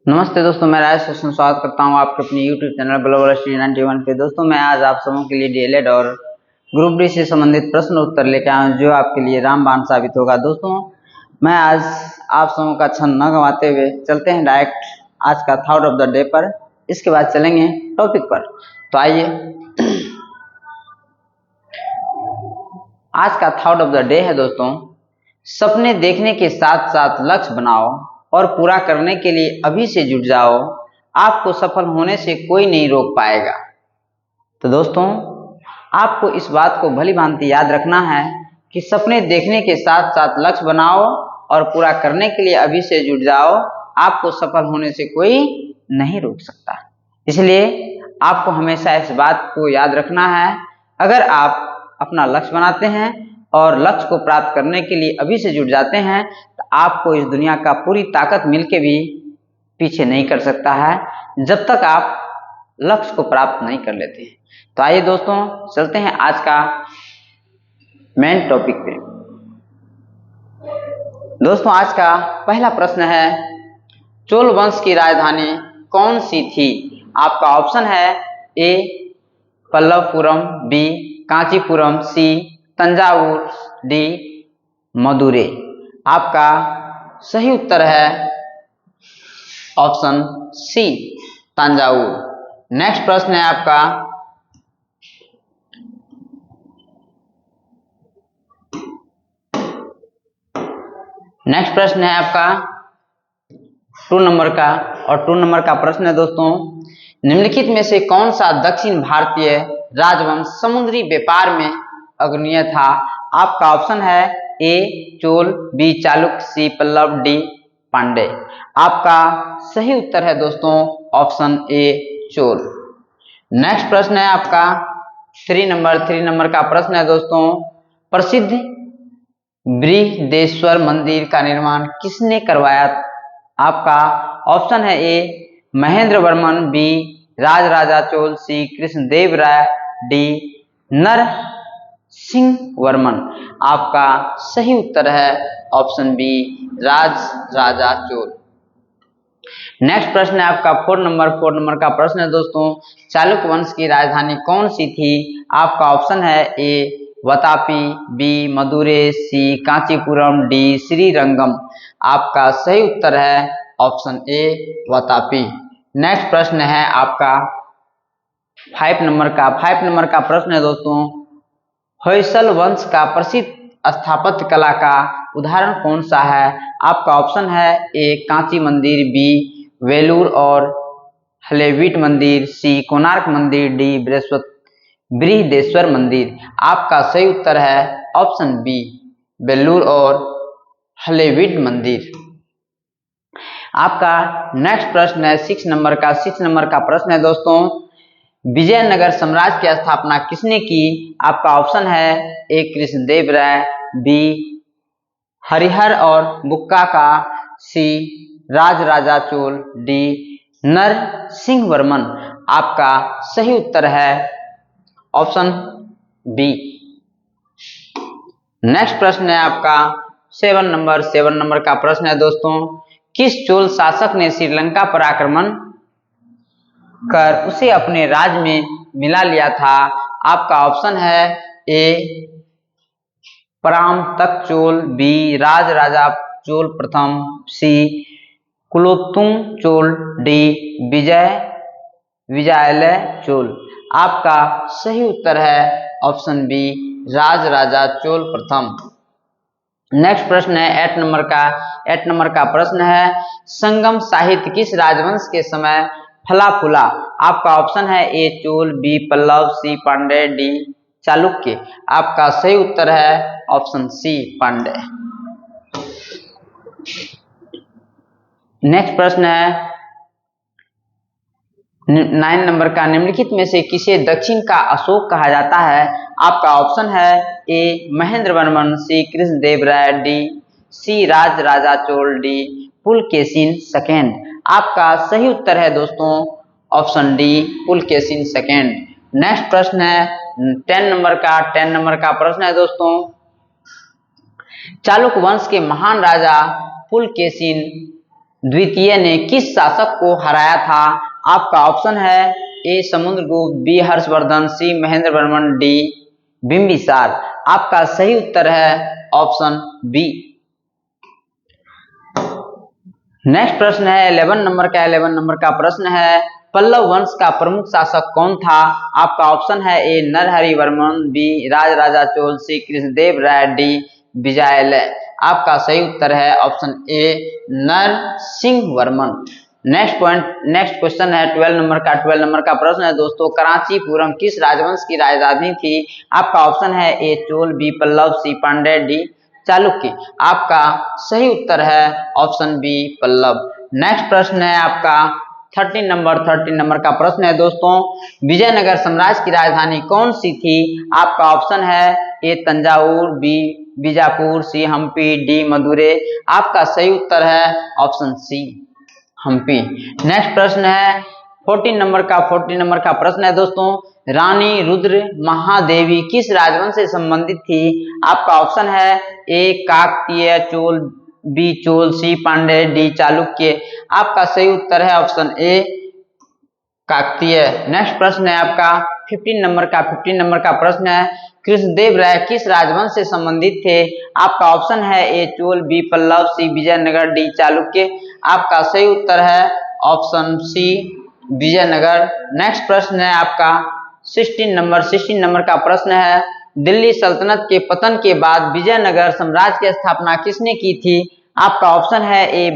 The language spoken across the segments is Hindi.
नमस्ते दोस्तों, मैं राजेश रोशन स्वागत करता हूं आपके अपने YouTube चैनल ग्लोबल स्टडी 91 पे। दोस्तों, मैं आज आप सबों के लिए डीएलएड और ग्रुप डी से संबंधित प्रश्न उत्तर लेकर आया हूं, जो आपके लिए रामबाण साबित होगा। दोस्तों, मैं आज आप सबों का क्षण न गंवाते हुए चलते हैं डायरेक्ट आज का थॉट ऑफ द डे पर। इसके बाद चलेंगे टॉपिक पर। तो आइए, आज का थॉट ऑफ द डे है दोस्तों, सपने देखने के साथ साथ लक्ष्य बनाओ और पूरा करने के लिए अभी से जुट जाओ। आपको सफल होने से कोई नहीं रोक पाएगा। तो दोस्तों, आपको इस बात को भली भांति याद रखना है कि सपने देखने के साथ साथ लक्ष्य बनाओ और पूरा करने के लिए अभी से जुट जाओ। आपको सफल होने से कोई नहीं रोक सकता। इसलिए आपको हमेशा इस बात को याद रखना है, अगर आप अपना लक्ष्य बनाते हैं और लक्ष्य को प्राप्त करने के लिए अभी से जुट जाते हैं, तो आपको इस दुनिया का पूरी ताकत मिलके भी पीछे नहीं कर सकता है, जब तक आप लक्ष्य को प्राप्त नहीं कर लेते हैं। तो आइए दोस्तों, चलते हैं आज का मेन टॉपिक पे। दोस्तों, आज का पहला प्रश्न है, चोल वंश की राजधानी कौन सी थी? आपका ऑप्शन है ए पल्लवपुरम, बी कांचीपुरम, सी तंजावुर, डी मदुरै। आपका सही उत्तर है ऑप्शन सी तंजावुर। नेक्स्ट प्रश्न है आपका, नेक्स्ट प्रश्न है आपका 2 नंबर का, और 2 नंबर का प्रश्न है दोस्तों, निम्नलिखित में से कौन सा दक्षिण भारतीय राजवंश समुद्री व्यापार में अग्रणी था? आपका ऑप्शन है ए चोल, बी चालुक्य, सी पल्लव, डी पांड्य। आपका सही उत्तर है दोस्तों ऑप्शन ए चोल। नेक्स्ट प्रश्न है आपका 3 नंबर का प्रश्न है दोस्तों, प्रसिद्ध बृहदेश्वर मंदिर का निर्माण किसने करवाया? आपका ऑप्शन है A Mahendra Varman, B Rajaraja Chola, C Krishnadeva Raya, D Narasimha Varman. आपका सही उत्तर है option B Rajaraja Chola. Next प्रश्न है आपका 4 नंबर का प्रश्न है दोस्तों, चालुक्य वंश की राजधानी कौन सी थी? आपका ऑप्शन है ए वातापी, बी मदुरै, सी कांचीपुरम, डी श्रीरंगम। आपका सही उत्तर है ऑप्शन ए वातापी। नेक्स्ट प्रश्न है आपका 5 नंबर का प्रश्न है दोस्तों, होयसल वंश का प्रसिद्ध स्थापत्य कला का उदाहरण कौन सा है? आपका ऑप्शन है ए कांची मंदिर, बी वेलूर और हलेबीड मंदिर, सी कोणार्क मंदिर, डी बृहदेश्वर मंदिर। आपका सही उत्तर है ऑप्शन बी वेलूर और हलेबीड मंदिर। आपका नेक्स्ट प्रश्न है 6 नंबर का प्रश्न है दोस्तों, विजयनगर साम्राज्य की स्थापना किसने की? आपका ऑप्शन है ए कृष्णदेव राय, बी हरिहर और बुक्का का, सी राजराजा चोल, डी नरसिंह वर्मन। आपका सही उत्तर है ऑप्शन बी। नेक्स्ट प्रश्न है आपका 7 नंबर का प्रश्न है दोस्तों, किस चोल शासक ने श्रीलंका पर आक्रमण कर उसे अपने राज्य में मिला लिया था? आपका ऑप्शन है ए परांतक चोल, बी राजराजा चोल प्रथम, सी कुलोत्तुंग चोल, डी विजयालय चोल। आपका सही उत्तर है ऑप्शन बी राजराजा चोल प्रथम। नेक्स्ट प्रश्न है 8 नंबर का प्रश्न है, संगम साहित्य किस राजवंश के समय फला फूला? आपका ऑप्शन है ए चोल, बी पल्लव, सी पांड्य, डी चालुक्य। आपका सही उत्तर है ऑप्शन सी पांड्य। नेक्स्ट प्रश्न है 9 नंबर का, निम्नलिखित में से किसे दक्षिण का अशोक कहा जाता है? आपका ऑप्शन है A Mahendra Varman, C Krishnadeva Raya, D C Rajaraja Chola, D Pulakeshin second. आपका सही उत्तर है दोस्तों option D Pulakeshin second. Next प्रश्न है 10 नंबर का प्रश्न है दोस्तों, चालुक्य वंश के महान राजा पुलकेशिन द्वितीय ने किस शासक को हराया था? आपका ऑप्शन है ए समुद्रगुप्त, बी हर्षवर्धन, सी महेंद्र वर्मन, डी बिंबिसार। आपका सही उत्तर है ऑप्शन बी। नेक्स्ट प्रश्न है 11 नंबर का। 11 नंबर का प्रश्न है पल्लव वंश का प्रमुख शासक कौन था? आपका ऑप्शन है A Narahari Varman, B Rajaraja Chola, C Krishnadeva Raya, D Vijayalaya. आपका सही उत्तर है option A Narasimha Varman. Next question है 12 नंबर का। 12 नंबर का प्रश्न है दोस्तों करांचीपुरम किस राजवंश की राजधानी थी? आपका ऑप्शन है ए चोल, बी पल्लव, सी पांड्य, डी चालुक्य। आपका सही उत्तर है ऑप्शन बी पल्लव। नेक्स्ट प्रश्न है आपका 13 नंबर का प्रश्न है दोस्तों विजयनगर साम्राज्य की राजधानी कौन सी थी? आपका ऑप्शन है ए तंजावुर, बी बीजापुर, सी हम्पी, डी मदुरै। आपका सही उत्तर है ऑप्शन सी हम्पी। नेक्स्ट प्रश्न है 14 नंबर का प्रश्न है दोस्तों रानी रुद्र महादेवी किस राजवंश से संबंधित थी? आपका ऑप्शन है ए काकतीय, चोल, बी चोल, सी पांड्य, डी चालुक्य। आपका सही उत्तर है ऑप्शन ए काकतीय। नेक्स्ट प्रश्न है आपका 15 नंबर का प्रश्न है कृष्णदेव राय किस राजवंश से संबंधित थे? आपका ऑप्शन है ए चोल, बी पल्लव, सी विजयनगर, डी चालुक्य। आपका सही उत्तर है ऑप्शन सी विजयनगर। नेक्स्ट प्रश्न है आपका 16 नंबर का प्रश्न है दिल्ली सल्तनत के पतन के बाद विजयनगर साम्राज्य की स्थापना किसने की थी? आपका ऑप्शन है ए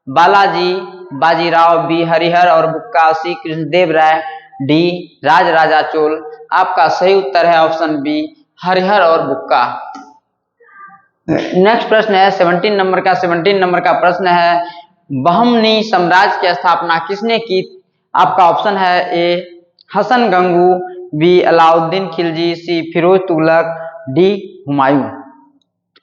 बालाजी बाजीराव, बी हरिहर और बुक्का, सी कृष्णदेव राय, डी राजराजा चोल। आपका सही उत्तर है ऑप्शन बी हरिहर और बुक्का। नेक्स्ट प्रश्न है 17 नंबर का प्रश्न है बहमनी साम्राज्य की स्थापना किसने की? आपका ऑप्शन है A Hasan Gangu, B Alauddin Khilji, C Firoz Tughlaq, D Humayun.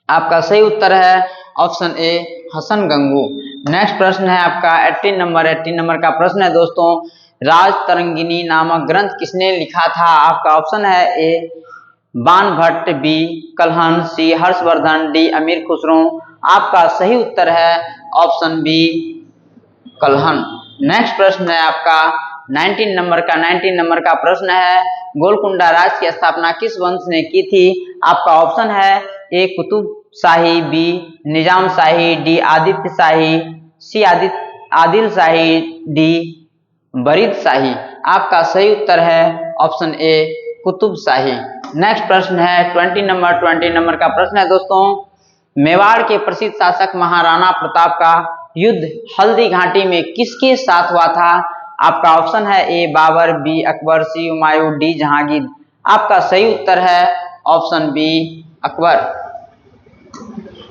आपका सही उत्तर है option A Hasan Gangu. Next प्रश्न है आपका 18 नंबर का प्रश्न है दोस्तों राजतरंगिणी नामक ग्रंथ किसने लिखा था? आपका ऑप्शन है ए बाणभट्ट, बी कल्हण, सी हर्षवर्धन, डी अमीर खुसरो। आपका सही उत्तर है ऑप्शन बी कल्हण। नेक्स्ट प्रश्न है आपका 19 नंबर का प्रश्न है गोलकुंडा राज्य की स्थापना किस वंश ने की थी? आपका ऑप्शन है ए कुतुब शाही, बी निजाम शाही, डी आदित्य शाही, सी आदिल शाही, डी बरीद शाही। आपका सही उत्तर है ऑप्शन ए कुतुब शाही। नेक्स्ट प्रश्न है 20 नंबर का प्रश्न है दोस्तों मेवाड़ के प्रसिद्ध शासक महाराणा प्रताप का युद्ध हल्दी घाटी में किसके साथ हुआ था? आपका ऑप्शन है ए बाबर, बी अकबर, सी हुमायूं, डी जहांगीर। आपका सही उत्तर है ऑप्शन बी अकबर।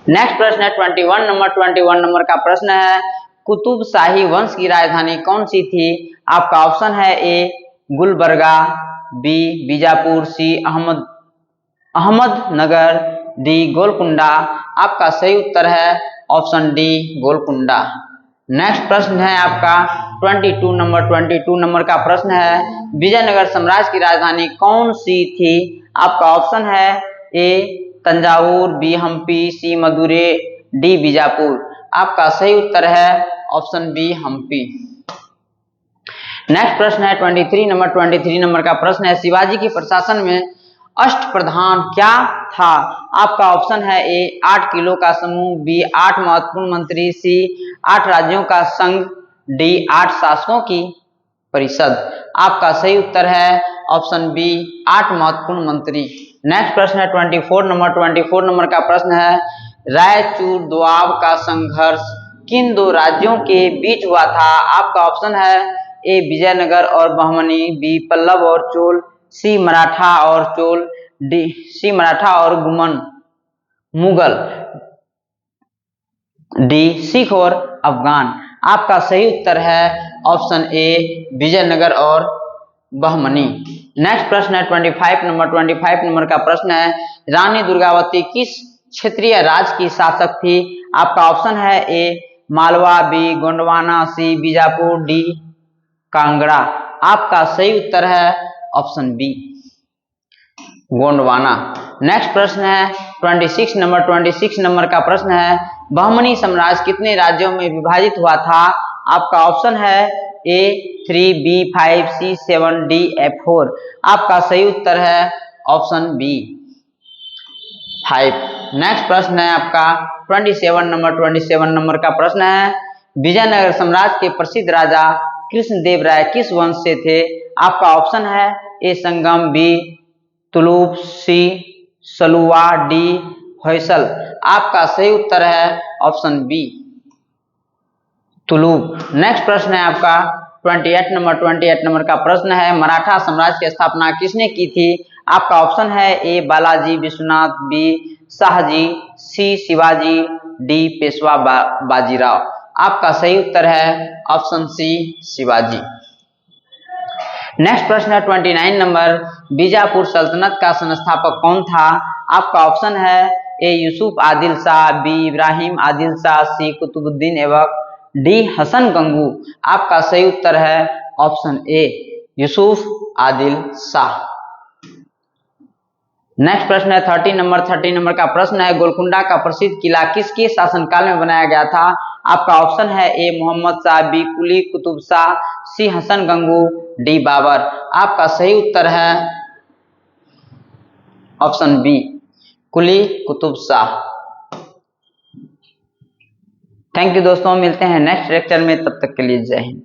नेक्स्ट प्रश्न है 21 नंबर का प्रश्न है कुतुब शाही वंश की राजधानी कौन सी थी? आपका ऑप्शन है ए गुलबर्गा, बी बीजापुर, सी अहमदनगर, डी गोलकुंडा। आपका सही उत्तर है ऑप्शन डी गोलकुंडा। नेक्स्ट प्रश्न है आपका 22 नंबर का प्रश्न है विजयनगर साम्राज्य की राजधानी कौन सी थी? आपका ऑप्शन है ए तंजावुर, बी हम्पी, सी मदुरै, डी बीजापुर। आपका सही उत्तर है ऑप्शन बी हम्पी। नेक्स्ट प्रश्न है 23 नंबर का प्रश्न है शिवाजी के प्रशासन में अष्टप्रधान क्या था? आपका ऑप्शन है ए 8 किलो का समूह, बी 8 महत्वपूर्ण मंत्री, सी 8 राज्यों का संघ, डी 8 शासकों की परिषद। आपका सही उत्तर है ऑप्शन बी 8 महत्वपूर्ण मंत्री। नेक्स्ट प्रश्न है 24 नंबर का प्रश्न है रायचूर दोआब का संघर्ष किन दो राज्यों के बीच हुआ था? आपका ऑप्शन है ए विजयनगर और बहमनी, बी पल्लव और चोल, सी मराठा और चोल, सी मराठा और मुगल, डी सिख और अफगान। आपका सही उत्तर है ऑप्शन ए विजयनगर और बहमनी। नेक्स्ट प्रश्न है 25 नंबर का प्रश्न है रानी दुर्गावती किस क्षेत्रीय राज्य की शासक थी? आपका ऑप्शन है ए मालवा, बी गोंडवाना, सी बीजापुर, डी कांगड़ा। आपका सही उत्तर है ऑप्शन बी गोंडवाना। नेक्स्ट प्रश्न है 26 नंबर का प्रश्न है बहमनी साम्राज्य कितने राज्यों में विभाजित हुआ था? आपका ऑप्शन है A 3, B 5, C 7, D F 4। आपका सही उत्तर है ऑप्शन B 5। नेक्स्ट प्रश्न है आपका 27 नंबर का प्रश्न है, विजयनगर साम्राज्य के प्रसिद्ध राजा कृष्णदेवराय किस वंश से थे? आपका ऑप्शन है A Sangam, B तुलुप, C Saluwa, D Hoysala. आपका सही उत्तर है ऑप्शन B तुलुप। नेक्स्ट प्रश्न है आपका 28 नंबर का प्रश्न है, मराठा साम्राज्य की स्थापना किसने की थी? आपका ऑप्शन है A Balaji Vishwanath, B Shahaji, C Shivaji, D Peshwa Bajirao. आपका सही उत्तर है ऑप्शन C शिवाजी। नेक्स्ट प्रश्न है 29 नंबर, बीजापुर सल्तनत का संस्थापक कौन था? आपका ऑप्शन है A Yusuf Adil Shah, B Ibrahim Adil Shah, C Qutubuddin Aibak, D Hasan Gangu. आपका सही उत्तर है option A Yusuf Adil Shah. Next प्रश्न है 30 नंबर का प्रश्न है, गोलकुंडा का प्रसिद्ध किला किसके शासनकाल में बनाया गया था? आपका ऑप्शन है A Mohammad Shah, B Quli Qutb Shah, C Hasan Gangu, D Babar. आपका सही उत्तर है option B Quli Qutb Shah. Thank you दोस्तों, मिलते हैं नेक्स्ट लेक्चर में, तब तक के लिए जय हिंद।